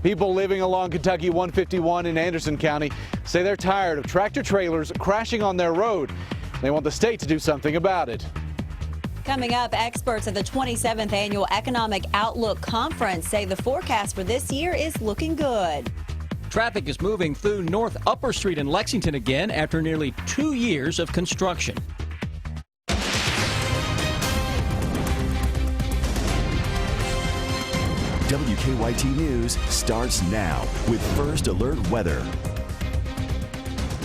People living along Kentucky 151 in Anderson County say they're tired of tractor trailers crashing on their road. They want the state to do something about it. Coming up, experts at the 27th Annual Economic Outlook Conference say the forecast for this year is looking good. Traffic is moving through North Upper Street in Lexington again after nearly 2 years of construction. WKYT News starts now with First Alert Weather.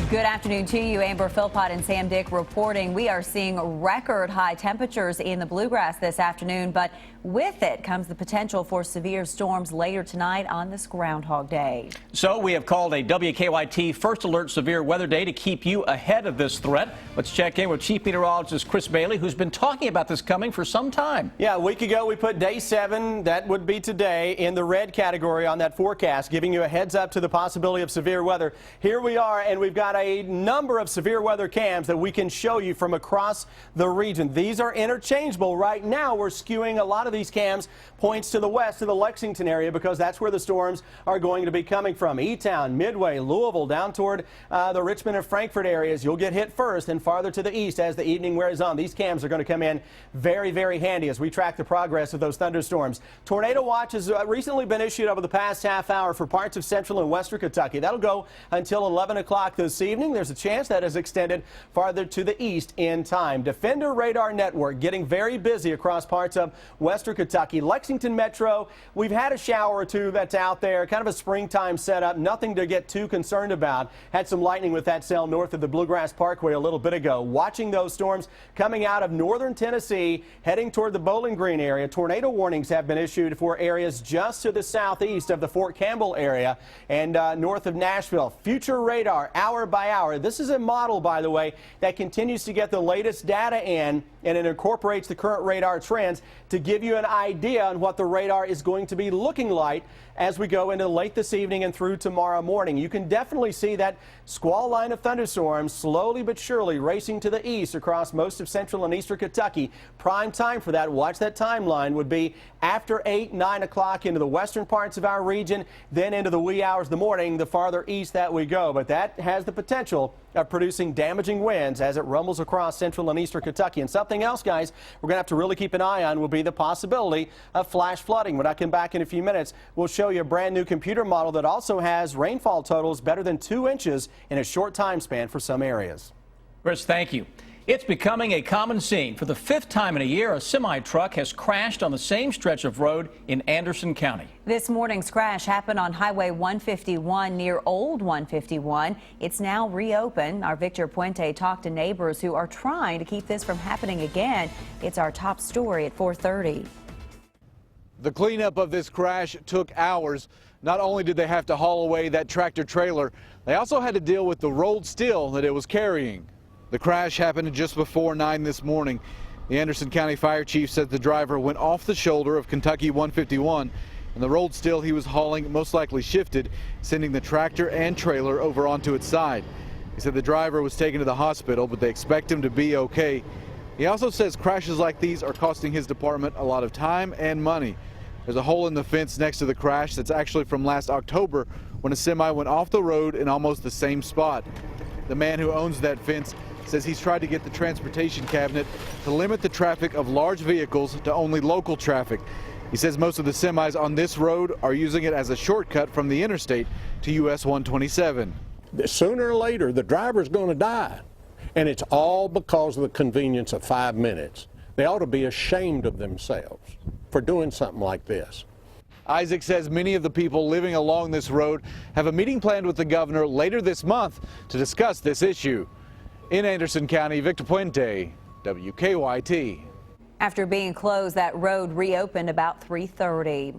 Good afternoon to you. Amber Philpott and Sam Dick reporting. We are seeing record high temperatures in the bluegrass this afternoon, but with it comes the potential for severe storms later tonight on this Groundhog Day. So we have called a WKYT First Alert Severe Weather Day to keep you ahead of this threat. Let's check in with Chief Meteorologist Chris Bailey, who's been talking about this coming for some time. Yeah, a week ago we put day 7, that would be today, in the red category on that forecast, giving you a heads up to the possibility of severe weather. Here we are, and we've got a number of severe weather cams that we can show you from across the region. These are interchangeable. Right now we're skewing a lot of these cams points to the west, to the Lexington area, because that's where the storms are going to be coming from. E-Town, Midway, Louisville, down toward the Richmond and Frankfort areas. You'll get hit first, and farther to the east as the evening wears on. These cams are going to come in very, very handy as we track the progress of those thunderstorms. Tornado watch has recently been issued over the past half hour for parts of central and western Kentucky. That'll go until 11 o'clock this evening. There's a chance that is extended farther to the east in time. Defender radar network getting very busy across parts of western Kentucky. Lexington Metro, we've had a shower or two that's out there, kind of a springtime setup, nothing to get too concerned about. Had some lightning with that cell north of the Bluegrass Parkway a little bit ago. Watching those storms coming out of northern Tennessee, heading toward the Bowling Green area. Tornado warnings have been issued for areas just to the southeast of the Fort Campbell area and north of Nashville. Future radar, hour by hour. This is a model, by the way, that continues to get the latest data in, and it incorporates the current radar trends to give you an idea on what the radar is going to be looking like as we go into late this evening and through tomorrow morning. You can definitely see that squall line of thunderstorms slowly but surely racing to the east across most of central and eastern Kentucky. Prime time for that, watch that timeline, would be after 8, 9 o'clock into the western parts of our region, then into the wee hours of the morning, the farther east that we go. But that has the potential of producing damaging winds as it rumbles across central and eastern Kentucky. And something else, guys, we're going to have to really keep an eye on will be the possibility of flash flooding. When I come back in a few minutes, we'll show you a brand new computer model that also has rainfall totals better than 2 inches in a short time span for some areas. Chris, thank you. It's becoming a common scene. For the 5th time in a year, a semi-truck has crashed on the same stretch of road in Anderson County. This morning's crash happened on Highway 151 near Old 151. It's now reopened. Our Victor Puente talked to neighbors who are trying to keep this from happening again. It's our top story at 4:30. The cleanup of this crash took hours. Not only did they have to haul away that tractor trailer, they also had to deal with the rolled steel that it was carrying. The crash happened just before 9 this morning. The Anderson County Fire Chief said the driver went off the shoulder of Kentucky 151, and the rolled steel he was hauling most likely shifted, sending the tractor and trailer over onto its side. He said the driver was taken to the hospital, but they expect him to be okay. He also says crashes like these are costing his department a lot of time and money. There's a hole in the fence next to the crash that's actually from last October when a semi went off the road in almost the same spot. The man who owns that fence says he's tried to get the transportation cabinet to limit the traffic of large vehicles to only local traffic. He says most of the semis on this road are using it as a shortcut from the interstate to US 127. Sooner or later, the driver's going to die, and it's all because of the convenience of 5 minutes. They ought to be ashamed of themselves for doing something like this. Isaac says many of the people living along this road have a meeting planned with the governor later this month to discuss this issue. In Anderson County, Victor Puente, WKYT. After being closed, that road reopened about 3:30.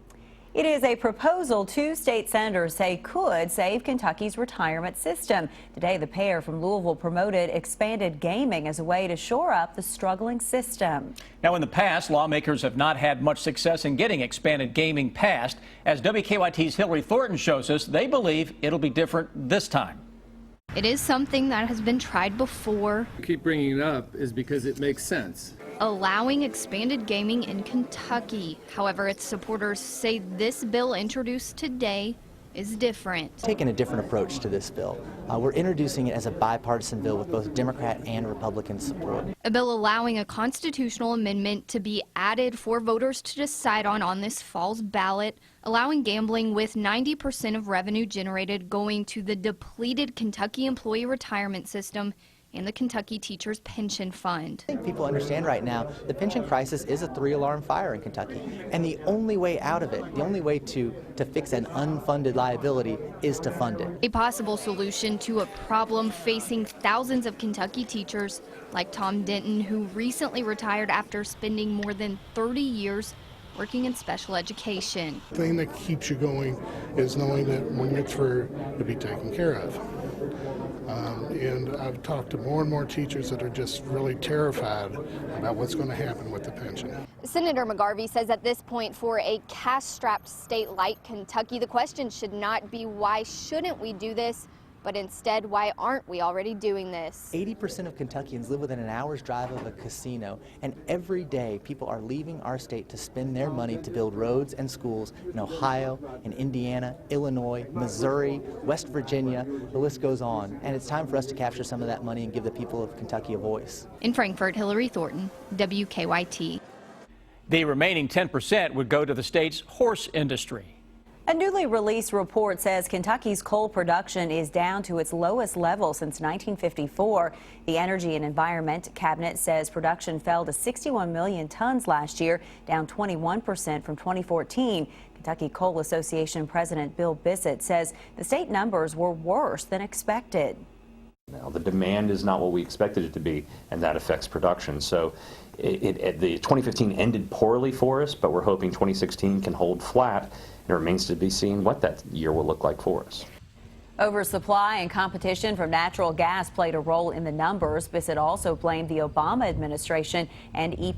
It is a proposal two state senators say could save Kentucky's retirement system. Today, the pair from Louisville promoted expanded gaming as a way to shore up the struggling system. Now, in the past, lawmakers have not had much success in getting expanded gaming passed. As WKYT's Hillary Thornton shows us, they believe it'll be different this time. It is something that has been tried before. I keep bringing it up is because it makes sense. Allowing expanded gaming in Kentucky. However, its supporters say this bill introduced today is different. Taking a different approach to this bill. We're introducing it as a bipartisan bill with both Democrat and Republican support. A bill allowing a constitutional amendment to be added for voters to decide on this fall's ballot, allowing gambling with 90% of revenue generated going to the depleted Kentucky employee retirement system and the Kentucky Teachers Pension Fund. I think people understand right now the pension crisis is a 3-alarm fire in Kentucky, and the only way out of it, the only way to fix an unfunded liability is to fund it. A possible solution to a problem facing thousands of Kentucky teachers like Tom Denton, who recently retired after spending more than 30 years working in special education. The thing that keeps you going is knowing that when you're through, you'll be taken care of. And I've talked to more and more teachers that are just really terrified about what's going to happen with the pension. Senator McGarvey says at this point, for a cash-strapped state like Kentucky, the question should not be why shouldn't we do this, but instead, why aren't we already doing this? 80% of Kentuckians live within an hour's drive of a casino, and every day people are leaving our state to spend their money to build roads and schools in Ohio, in Indiana, Illinois, Missouri, West Virginia. The list goes on, and it's time for us to capture some of that money and give the people of Kentucky a voice. In Frankfort, Hillary Thornton, WKYT. The remaining 10% would go to the state's horse industry. A newly released report says Kentucky's coal production is down to its lowest level since 1954. The Energy and Environment Cabinet says production fell to 61 million tons last year, down 21% from 2014. Kentucky Coal Association President Bill Bissett says the state numbers were worse than expected. Now, the demand is not what we expected it to be, and that affects production. So the 2015 ended poorly for us, but we're hoping 2016 can hold flat. It remains to be seen what that year will look like for us. Oversupply and competition from natural gas played a role in the numbers. Bissett also blamed the Obama administration and the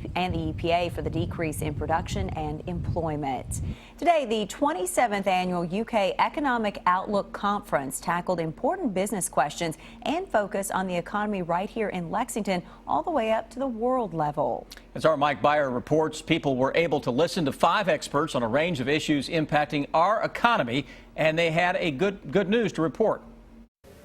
EPA for the decrease in production and employment. Today, the 27th annual UK Economic Outlook Conference tackled important business questions and focused on the economy right here in Lexington, all the way up to the world level. As our Mike Byer reports, people were able to listen to 5 experts on a range of issues impacting our economy, and they had a good news to report.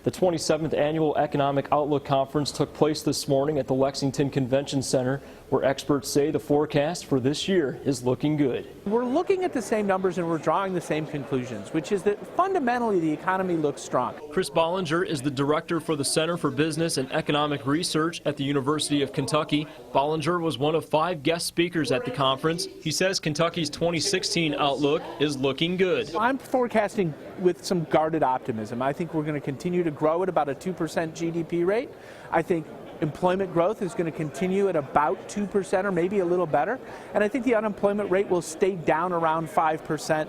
The 27th Annual Economic Outlook Conference took place this morning at the Lexington Convention Center, where experts say the forecast for this year is looking good. We're looking at the same numbers and we're drawing the same conclusions, which is that fundamentally the economy looks strong. Chris Bollinger is the director for the Center for Business and Economic Research at the University of Kentucky. Bollinger was one of 5 guest speakers at the conference. He says Kentucky's 2016 outlook is looking good. I'm forecasting with some guarded optimism. I think we're going to continue to grow at about a 2% GDP rate. I think employment growth is going to continue at about 2% or maybe a little better. And I think the unemployment rate will stay down around 5%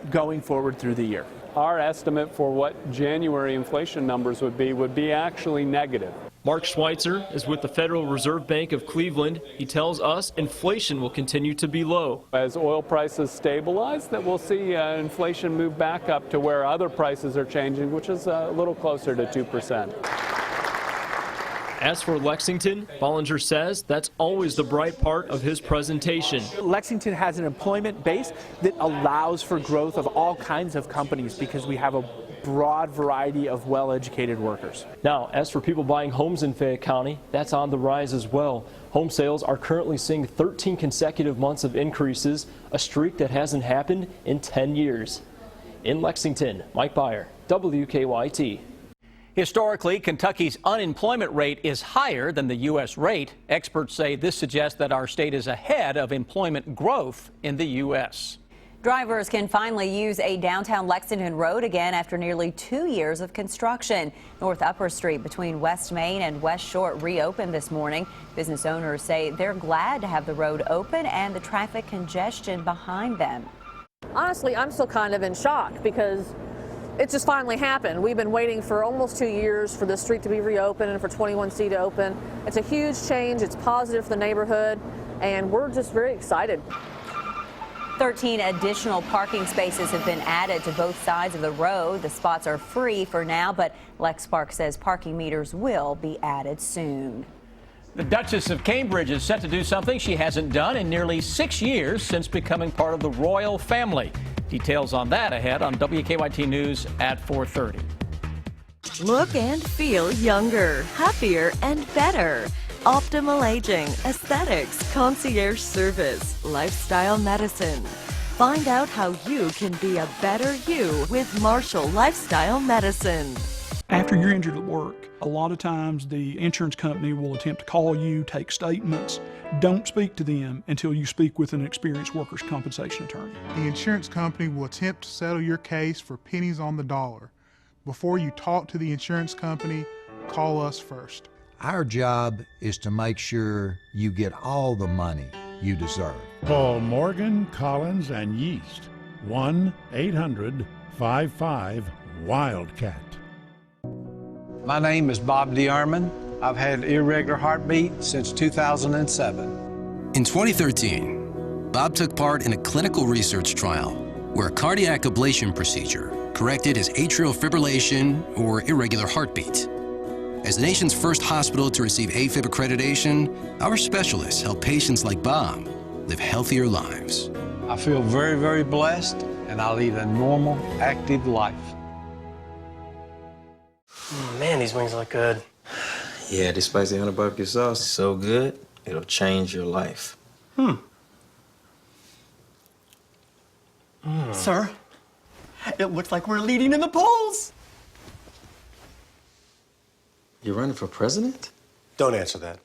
going forward through the year. Our estimate for what January inflation numbers would be actually negative. Mark Schweitzer is with the Federal Reserve Bank of Cleveland. He tells us inflation will continue to be low. As oil prices stabilize, that we'll see inflation move back up to where other prices are changing, which is a little closer to 2%. As for Lexington, Bollinger says that's always the bright part of his presentation. Lexington has an employment base that allows for growth of all kinds of companies because we have a broad variety of well-educated workers. Now, as for people buying homes in Fayette County, that's on the rise as well. Home sales are currently seeing 13 consecutive months of increases, a streak that hasn't happened in 10 years. In Lexington, Mike Byer, WKYT. Historically, Kentucky's unemployment rate is higher than the U.S. rate. Experts say this suggests that our state is ahead of employment growth in the U.S. Drivers can finally use a downtown Lexington road again after nearly 2 years of construction. North Upper Street between West Main and West Short reopened this morning. Business owners say they're glad to have the road open and the traffic congestion behind them. Honestly, I'm still kind of in shock because it just finally happened. We've been waiting for almost 2 years for the street to be reopened and for 21C to open. It's a huge change. It's positive for the neighborhood, and we're just very excited. 13 additional parking spaces have been added to both sides of the road. The spots are free for now, but Lex Park says parking meters will be added soon. The Duchess of Cambridge is set to do something she hasn't done in nearly 6 years since becoming part of the royal family. Details on that ahead on WKYT News at 4:30. Look and feel younger, happier, and better. Optimal aging, aesthetics, concierge service, lifestyle medicine. Find out how you can be a better you with Marshall Lifestyle Medicine. After you're injured at work, a lot of times the insurance company will attempt to call you, take statements. Don't speak to them until you speak with an experienced workers' compensation attorney. The insurance company will attempt to settle your case for pennies on the dollar. Before you talk to the insurance company, call us first. Our job is to make sure you get all the money you deserve. Call Morgan, Collins, and Yeast. 1-800-55-WILDCAT. My name is Bob DeArmond. I've had irregular heartbeat since 2007. In 2013, Bob took part in a clinical research trial where a cardiac ablation procedure corrected his atrial fibrillation or irregular heartbeat. As the nation's first hospital to receive AFib accreditation, our specialists help patients like Bob live healthier lives. I feel very, very blessed, and I lead a normal, active life. Man, these wings look good. Yeah, this spicy honey barbecue sauce is so good, it'll change your life. Sir, it looks like we're leading in the polls. You're running for president? Don't answer that.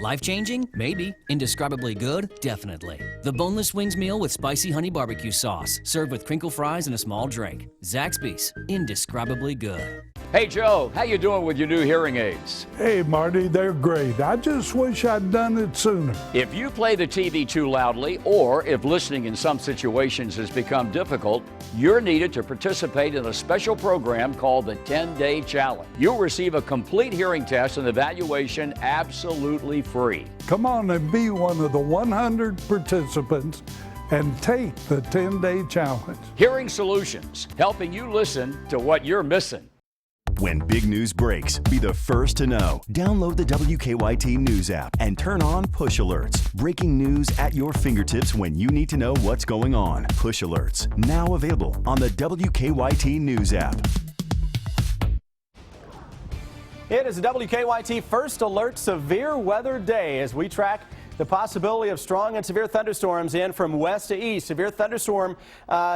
Life-changing? Maybe. Indescribably good? Definitely. The boneless wings meal with spicy honey barbecue sauce, served with crinkle fries and a small drink. Zaxby's. Indescribably good. Hey, Joe, how you doing with your new hearing aids? Hey, Marty, they're great. I just wish I'd done it sooner. If you play the TV too loudly, or if listening in some situations has become difficult, you're needed to participate in a special program called the 10-Day Challenge. You'll receive a complete hearing test and evaluation absolutely free. Come on and be one of the 100 participants and take the 10-Day Challenge. Hearing Solutions, helping you listen to what you're missing. When big news breaks, be the first to know. Download the WKYT News app and turn on push alerts. Breaking news at your fingertips when you need to know what's going on. Push alerts, now available on the WKYT News app. It is a WKYT First Alert Severe Weather Day as we track the possibility of strong and severe thunderstorms in from west to east. Severe thunderstorm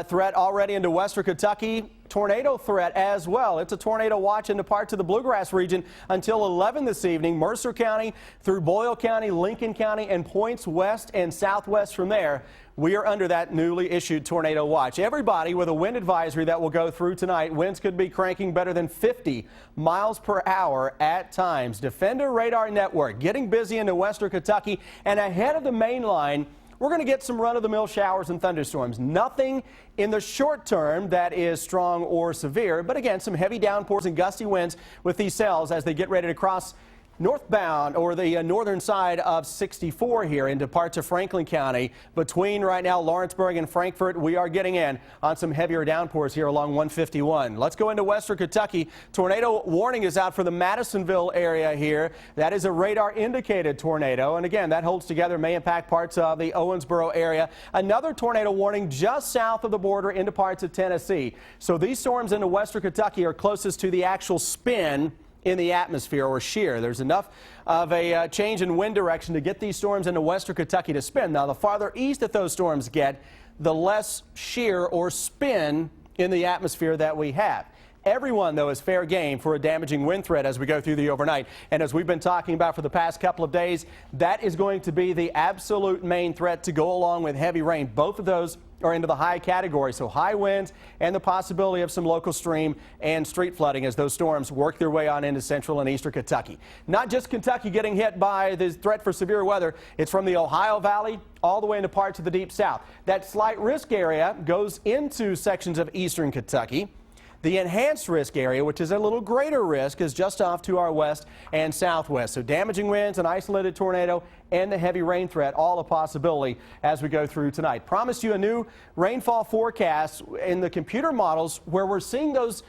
threat already into western Kentucky. Tornado threat as well. It's a tornado watch into parts of the Bluegrass region until 11 this evening. Mercer County through Boyle County, Lincoln County, and points west and southwest from there. We are under that newly issued tornado watch. Everybody with a wind advisory that will go through tonight. Winds could be cranking better than 50 miles per hour at times. Defender Radar Network getting busy into western Kentucky and ahead of the main line. We're going to get some run-of-the-mill showers and thunderstorms. Nothing in the short term that is strong or severe, but again, some heavy downpours and gusty winds with these cells as they get ready to cross northbound or the northern side of 64 here into parts of Franklin County. Between right now Lawrenceburg and Frankfort, we are getting in on some heavier downpours here along 151. Let's go into western Kentucky. Tornado warning is out for the Madisonville area here. That is a radar indicated tornado, and again, that holds together, may impact parts of the Owensboro area. Another tornado warning just south of the border into parts of Tennessee. So these storms into western Kentucky are closest to the actual spin in the atmosphere or shear. There's enough of a change in wind direction to get these storms into western Kentucky to spin. Now, the farther east that those storms get, the less shear or spin in the atmosphere that we have. Everyone, though, is fair game for a damaging wind threat as we go through the overnight. And as we've been talking about for the past couple of days, that is going to be the absolute main threat to go along with heavy rain. Both of those are into the high category, so high winds and the possibility of some local stream and street flooding as those storms work their way on into central and eastern Kentucky. Not just Kentucky getting hit by the threat for severe weather, it's from the Ohio Valley all the way into parts of the deep south. That slight risk area goes into sections of eastern Kentucky. The enhanced risk area, which is a little greater risk, is just off to our west and southwest. So damaging winds, an isolated tornado, and the heavy rain threat, all a possibility as we go through tonight. Promised you a new rainfall forecast in the computer models where we're seeing those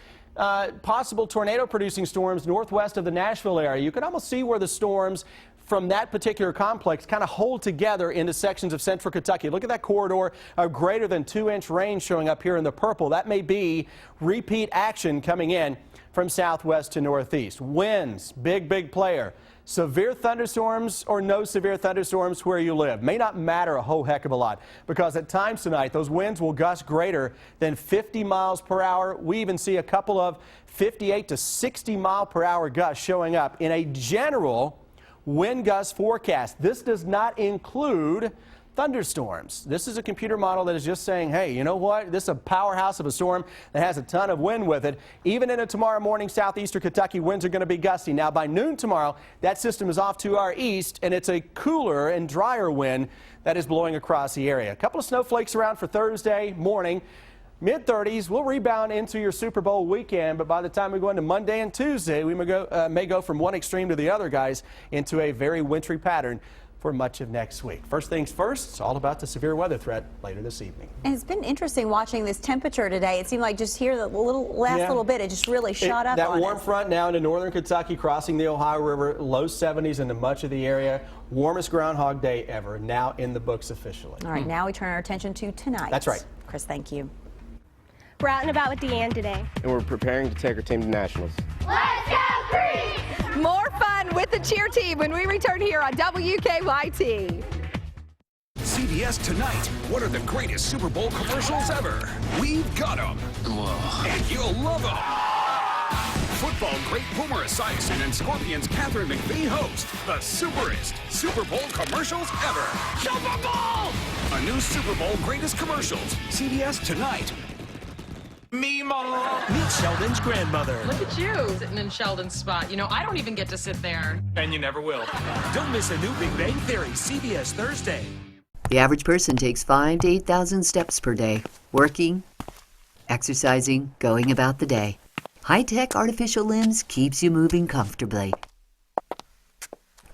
possible tornado-producing storms northwest of the Nashville area. You can almost see where the storms from that particular complex kind of hold together into sections of central Kentucky. Look at that corridor of greater than 2-inch rain showing up here in the purple. That may be repeat action coming in from southwest to northeast. Winds, big player. Severe thunderstorms or no severe thunderstorms where you live may not matter a whole heck of a lot, because at times tonight those winds will gust greater than 50 miles per hour. We even see a couple of 58 to 60 mile per hour gusts showing up in a general wind gust forecast. This does not include thunderstorms. This is a computer model that is just saying, hey, you know what? This is a powerhouse of a storm that has a ton of wind with it. Even into tomorrow morning, southeastern Kentucky, winds are going to be gusty. Now, by noon tomorrow, that system is off to our east, and it's a cooler and drier wind that is blowing across the area. A couple of snowflakes around for Thursday morning. Mid-30s, we'll rebound into your Super Bowl weekend, but by the time we go into Monday and Tuesday, we may go from one extreme to the other, guys, into a very wintry pattern for much of next week. First things first, it's all about the severe weather threat later this evening. And it's been interesting watching this temperature today. It seemed like just here, the last little bit, it just really shot up that on warm us. front now into northern Kentucky, crossing the Ohio River, low 70s into much of the area. Warmest Groundhog Day ever, now in the books officially. All right, now we turn our attention to tonight. That's right. Chris, thank you. We're out and about with Deanne today. And we're preparing to take our team to nationals. Let's go Green! More fun with the cheer team when we return here on WKYT. CBS Tonight. What are the greatest Super Bowl commercials ever? We've got them. And you'll love them. Football great Boomer Esiason and Scorpions Catherine McPhee host the superest Super Bowl commercials ever. Super Bowl! A new Super Bowl greatest commercials. CBS Tonight. Meet Sheldon's grandmother. Look at you, sitting in Sheldon's spot. You know, I don't even get to sit there. And you never will. Don't miss a new Big Bang Theory, CBS Thursday. The average person takes 5,000 to 8,000 steps per day, working, exercising, going about the day. High-tech artificial limbs keeps you moving comfortably.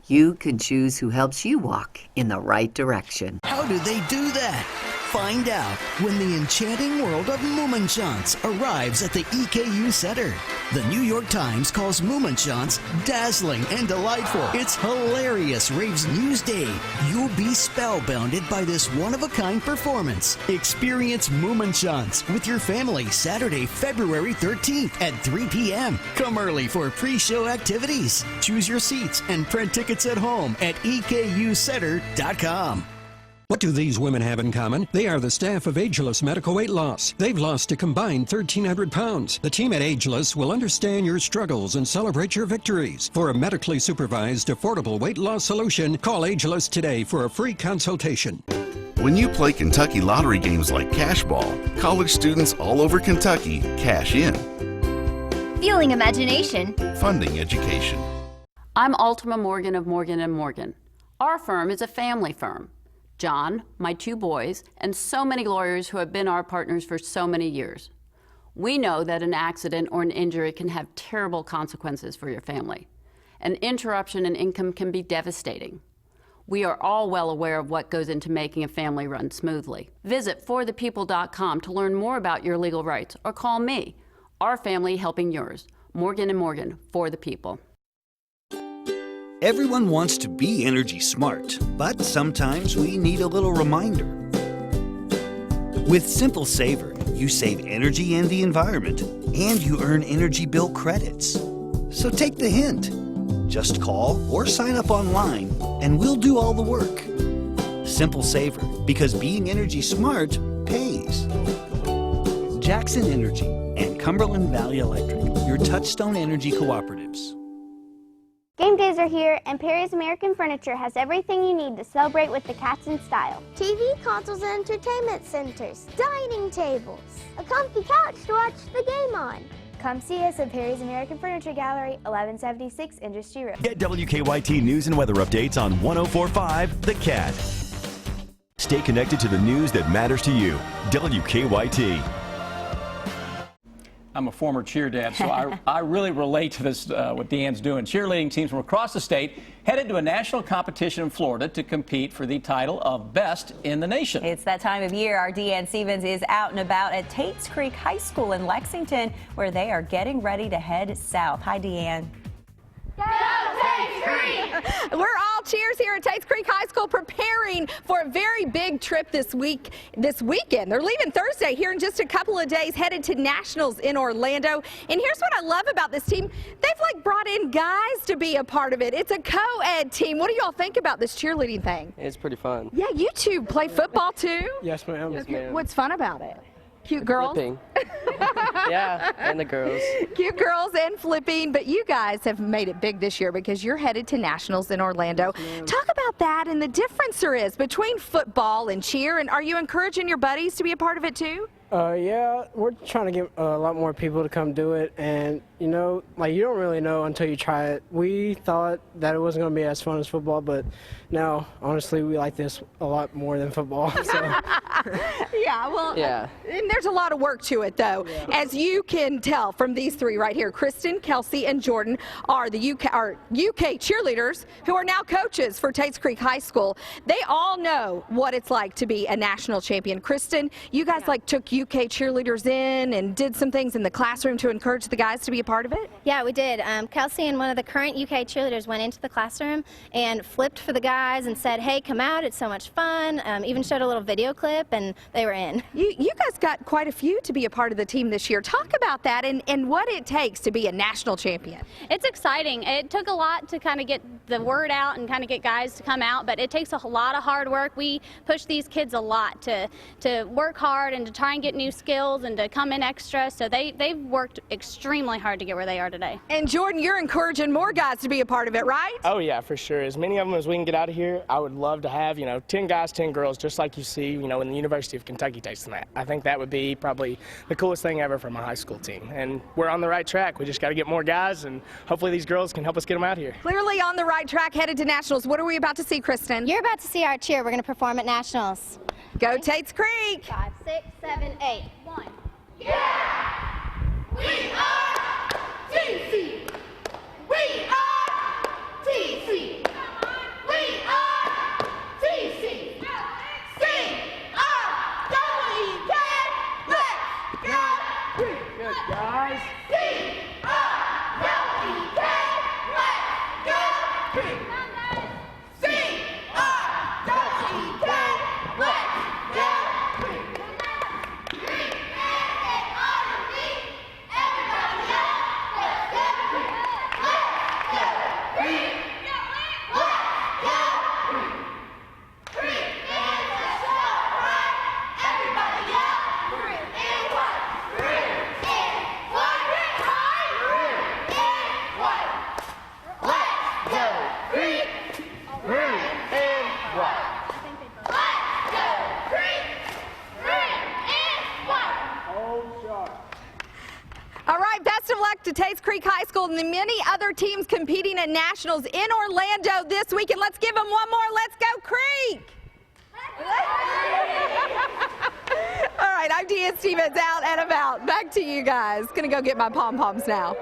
You can choose who helps you walk in the right direction. How do they do that? Find out when the enchanting world of Mummenschanz arrives at the EKU Center. The New York Times calls Mummenschanz dazzling and delightful. It's hilarious Raves News Day. You'll be spellbounded by this one-of-a-kind performance. Experience Mummenschanz with your family Saturday, February 13th at 3 p.m. Come early for pre-show activities. Choose your seats and print tickets at home at EKUcenter.com. What do these women have in common? They are the staff of Ageless Medical Weight Loss. They've lost a combined 1,300 pounds. The team at Ageless will understand your struggles and celebrate your victories. For a medically supervised, affordable weight loss solution, call Ageless today for a free consultation. When you play Kentucky lottery games like Cash Ball, college students all over Kentucky cash in. Fueling imagination. Funding education. I'm Ultima Morgan of Morgan & Morgan. Our firm is a family firm. John, my 2 boys, and so many lawyers who have been our partners for so many years. We know that an accident or an injury can have terrible consequences for your family. An interruption in income can be devastating. We are all well aware of what goes into making a family run smoothly. Visit forthepeople.com to learn more about your legal rights, or call me. Our family helping yours. Morgan & Morgan, for the people. Everyone wants to be energy smart, but sometimes we need a little reminder. With Simple Saver, you save energy and the environment, and you earn energy bill credits. So take the hint. Just call or sign up online, and we'll do all the work. Simple Saver, because being energy smart pays. Jackson Energy and Cumberland Valley Electric, your touchstone energy cooperatives. Game days are here, and Perry's American Furniture has everything you need to celebrate with the cats in style. TV, consoles, and entertainment centers, dining tables, a comfy couch to watch the game on. Come see us at Perry's American Furniture Gallery, 1176 Industry Road. Get WKYT news and weather updates on 104.5 The Cat. Stay connected to the news that matters to you. WKYT. I'm a former cheer dad, so I really relate to this, what Deanne's doing. Cheerleading teams from across the state headed to a national competition in Florida to compete for the title of Best in the Nation. It's that time of year. Our Deanne Stevens is out and about at Tates Creek High School in Lexington, where they are getting ready to head south. Hi, Deanne. Go Tates Creek! We're all cheers here at Tates Creek High School, preparing for a very big trip this weekend. They're leaving Thursday here in just a couple of days, headed to Nationals in Orlando. And here's what I love about this team. They've brought in guys to be a part of it. It's a co-ed team. What do y'all think about this cheerleading thing? It's pretty fun. Yeah, you two play football too? Yes, ma'am. Yes, ma'am. What's fun about it? Cute girls? Flipping. Yeah, and the girls. Cute girls and flipping, but you guys have made it big this year because you're headed to Nationals in Orlando. Talk about that and the difference there is between football and cheer, and are you encouraging your buddies to be a part of it too? Yeah, we're trying to get a lot more people to come do it, and you know, you don't really know until you try it. We thought that it wasn't going to be as fun as football, but now, honestly, we like this a lot more than football. So. Yeah, well, yeah. And there's a lot of work to it, though. Yeah. As you can tell from these three right here, Kristen, Kelsey, and Jordan are the UK cheerleaders who are now coaches for Tates Creek High School. They all know what it's like to be a national champion. Kristen, you guys took UK cheerleaders in and did some things in the classroom to encourage the guys to be a part of it? Yeah, we did. Kelsey and one of the current UK cheerleaders went into the classroom and flipped for the guys and said, hey, come out, it's so much fun. Even showed a little video clip, and they were in. You guys got quite a few to be a part of the team this year. Talk about that and what it takes to be a national champion. It's exciting. It took a lot to kind of get the word out and kind of get guys to come out, but it takes a lot of hard work. We push these kids a lot to work hard and to try and get new skills and to come in extra, so they've worked extremely hard to get where they are today. And Jordan, you're encouraging more guys to be a part of it, right? Oh yeah, for sure. As many of them as we can get out of here, I would love to have, 10 guys, 10 girls, just like you see, in the University of Kentucky tasting that. I think that would be probably the coolest thing ever for my high school team. And we're on the right track. We just got to get more guys, and hopefully these girls can help us get them out here. Clearly on the right track, headed to Nationals. What are we about to see, Kristen? You're about to see our cheer. We're going to perform at Nationals. Go Tates Creek! 5, 6, 7, 8. 1. Yeah! We are TC! We are TC! We are TC! Sing our WK! Let's go! Good, guys. Sing our WK! Let's go! Sing our WK! Let's go! All right, best of luck to Tates Creek High School and the many other teams competing at Nationals in Orlando this weekend. Let's give them one more. Let's go, Creek! All right, I'm Deanne Stevens, out and about. Back to you guys. Gonna go get my pom-poms now.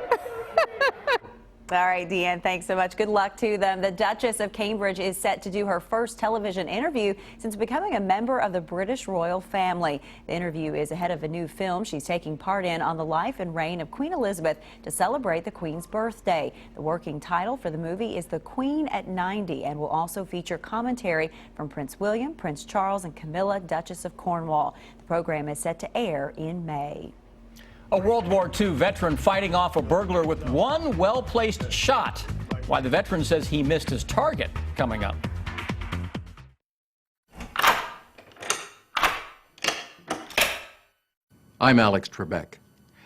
All right, Deanne, thanks so much. Good luck to them. The Duchess of Cambridge is set to do her first television interview since becoming a member of the British royal family. The interview is ahead of a new film she's taking part in on the life and reign of Queen Elizabeth to celebrate the Queen's birthday. The working title for the movie is The Queen at 90 and will also feature commentary from Prince William, Prince Charles, and Camilla, Duchess of Cornwall. The program is set to air in May. A World War II veteran fighting off a burglar with one well-placed shot. Why the veteran says he missed his target, coming up. I'm Alex Trebek.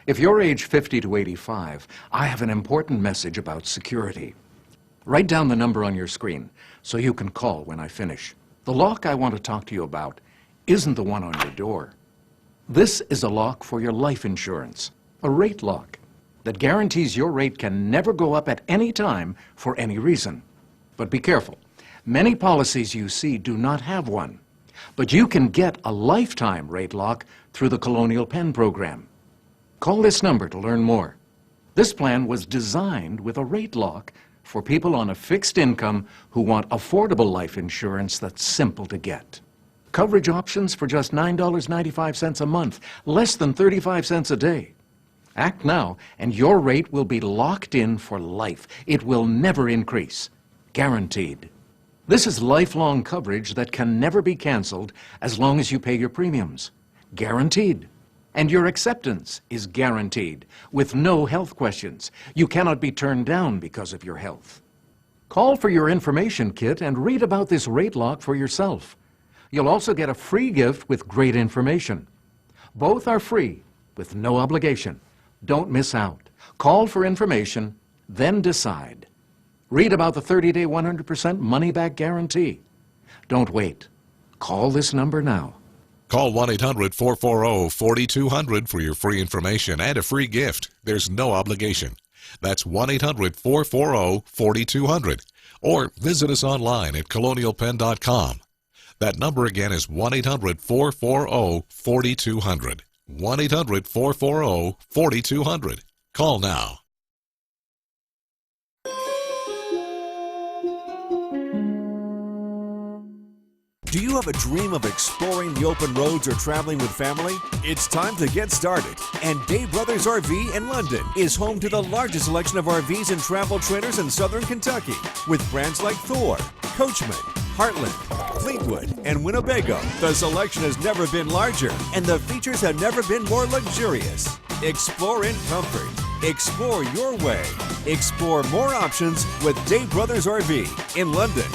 If you're age 50 to 85, I have an important message about security. Write down the number on your screen so you can call when I finish. The lock I want to talk to you about isn't the one on your door. This is a lock for your life insurance, a rate lock that guarantees your rate can never go up at any time for any reason. But be careful. Many policies you see do not have one. But you can get a lifetime rate lock through the Colonial Penn program. Call this number to learn more. This plan was designed with a rate lock for people on a fixed income who want affordable life insurance that's simple to get. Coverage options for just $9.95 a month, less than 35 cents a day. Act now, and your rate will be locked in for life. It will never increase. Guaranteed. This is lifelong coverage that can never be canceled as long as you pay your premiums. Guaranteed. And your acceptance is guaranteed, with no health questions. You cannot be turned down because of your health. Call for your information kit and read about this rate lock for yourself. You'll also get a free gift with great information. Both are free, with no obligation. Don't miss out. Call for information, then decide. Read about the 30-day 100% money-back guarantee. Don't wait. Call this number now. Call 1-800-440-4200 for your free information and a free gift. There's no obligation. That's 1-800-440-4200. Or visit us online at colonialpenn.com. That number again is 1-800-440-4200. 1-800-440-4200. Call now. Do you have a dream of exploring the open roads or traveling with family? It's time to get started. And Day Brothers RV in London is home to the largest selection of RVs and travel trailers in southern Kentucky, with brands like Thor, Coachman, Heartland, Fleetwood, and Winnebago. The selection has never been larger, and the features have never been more luxurious. Explore in comfort. Explore your way. Explore more options with Day Brothers RV in London.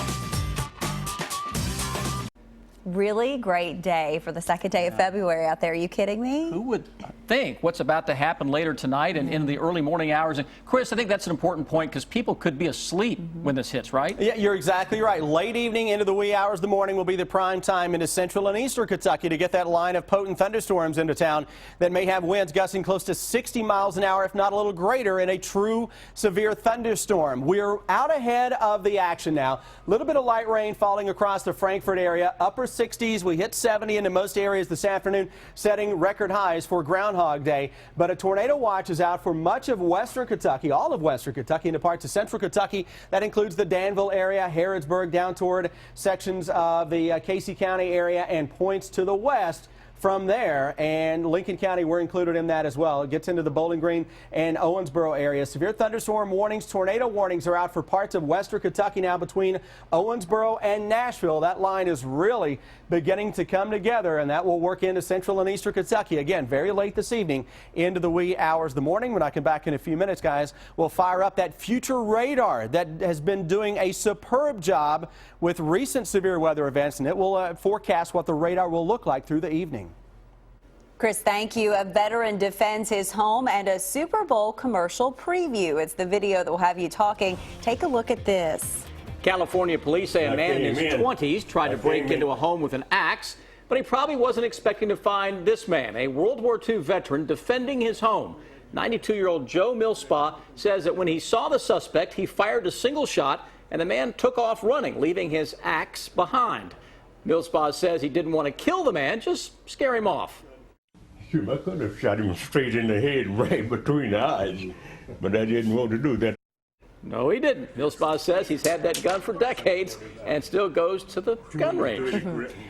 Really great day for the second day of February out there. Are you kidding me? Who would think what's about to happen later tonight and in the early morning hours? And Chris, I think that's an important point because people could be asleep when this hits, right? Yeah, you're exactly right. Late evening into the wee hours of the morning will be the prime time into central and eastern Kentucky to get that line of potent thunderstorms into town that may have winds gusting close to 60 miles an hour, if not a little greater, in a true severe thunderstorm. We're out ahead of the action now. A little bit of light rain falling across the Frankfort area, upper 60s. We hit 70 into most areas this afternoon, setting record highs for Groundhog Day. But a tornado watch is out for much of western Kentucky, all of western Kentucky, into parts of central Kentucky. That includes the Danville area, Harrodsburg, down toward sections of the Casey County area, and points to the west. From there, and Lincoln County, we're included in that as well. It gets into the Bowling Green and Owensboro area. Severe thunderstorm warnings, tornado warnings are out for parts of western Kentucky now between Owensboro and Nashville. That line is really beginning to come together, and that will work into central and eastern Kentucky. Again, very late this evening into the wee hours of the morning. When I come back in a few minutes, guys, we'll fire up that future radar that has been doing a superb job with recent severe weather events, and it will forecast what the radar will look like through the evening. Chris, thank you. A veteran defends his home and a Super Bowl commercial preview. It's the video that will have you talking. Take a look at this. California police say a man in his 20s tried to break into a home with an axe, but he probably wasn't expecting to find this man, a World War II veteran, defending his home. 92-year-old Joe Millspaw says that when he saw the suspect, he fired a single shot and the man took off running, leaving his axe behind. Millspaw says he didn't want to kill the man, just scare him off. Shoot, I could have shot him straight in the head, right between the eyes, but I didn't want to do that. No, he didn't. Millspaw says he's had that gun for decades and still goes to the gun range.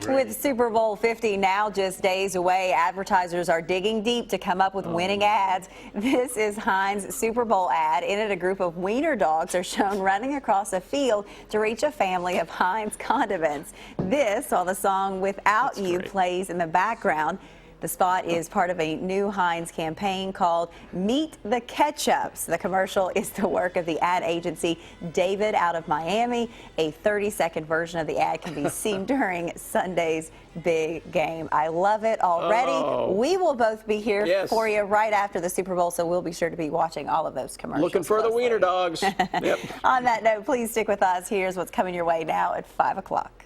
With Super Bowl 50 now just days away, advertisers are digging deep to come up with winning ads. This is Heinz' Super Bowl ad. In it, a group of wiener dogs are shown running across a field to reach a family of Heinz condiments. This, while the song Without You plays in the background. The spot is part of a new Heinz campaign called Meet the Ketchups. The commercial is the work of the ad agency David out of Miami. A 30-second version of the ad can be seen during Sunday's big game. I love it already. Oh. We will both be here for you right after the Super Bowl, so we'll be sure to be watching all of those commercials. Looking for the wiener dogs. Yep. On that note, please stick with us. Here's what's coming your way now at 5 o'clock.